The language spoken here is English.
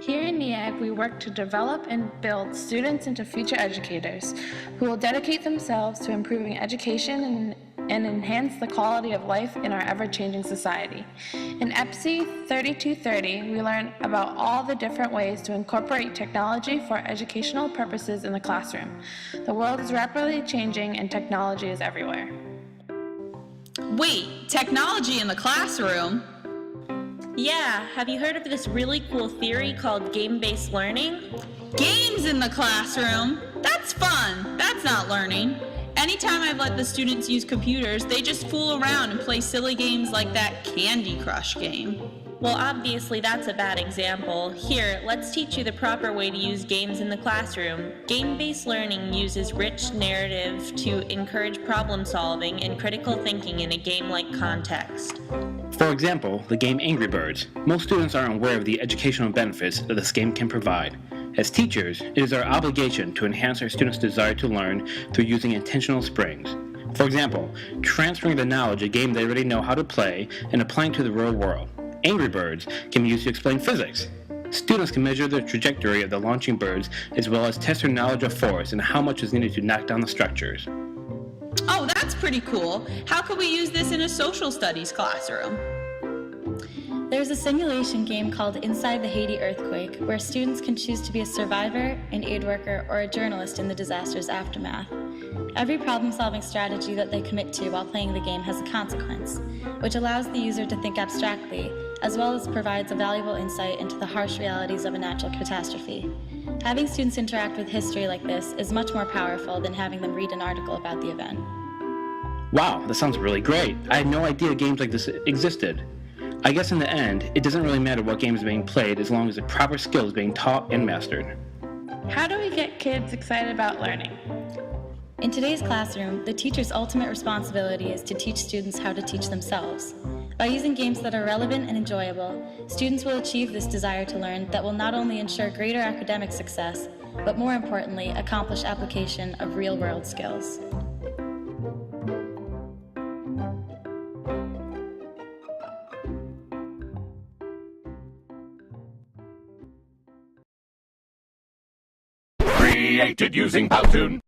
Here in NEAG, we work to develop and build students into future educators who will dedicate themselves to improving education and enhance the quality of life in our ever-changing society. In EPSI 3230, we learn about all the different ways to incorporate technology for educational purposes in the classroom. The world is rapidly changing and technology is everywhere. Wait, technology in the classroom? Yeah, have you heard of this really cool theory called game-based learning? Games in the classroom? That's fun. That's not learning. Anytime I've let the students use computers, they just fool around and play silly games like that Candy Crush game. Well, obviously that's a bad example. Here, let's teach you the proper way to use games in the classroom. Game-based learning uses rich narrative to encourage problem solving and critical thinking in a game-like context. For example, the game Angry Birds. Most students aren't aware of the educational benefits that this game can provide. As teachers, it is our obligation to enhance our students' desire to learn through using intentional springs. For example, transferring the knowledge of a game they already know how to play and applying to the real world. Angry Birds can be used to explain physics. Students can measure the trajectory of the launching birds as well as test their knowledge of force and how much is needed to knock down the structures. Oh, that's pretty cool. How could we use this in a social studies classroom? There's a simulation game called Inside the Haiti Earthquake, where students can choose to be a survivor, an aid worker, or a journalist in the disaster's aftermath. Every problem-solving strategy that they commit to while playing the game has a consequence, which allows the user to think abstractly, as well as provides a valuable insight into the harsh realities of a natural catastrophe. Having students interact with history like this is much more powerful than having them read an article about the event. Wow, that sounds really great. I had no idea games like this existed. I guess in the end, it doesn't really matter what game is being played as long as the proper skill is being taught and mastered. How do we get kids excited about learning? In today's classroom, the teacher's ultimate responsibility is to teach students how to teach themselves. By using games that are relevant and enjoyable, students will achieve this desire to learn that will not only ensure greater academic success, but more importantly, accomplish application of real-world skills. Created using PowToon.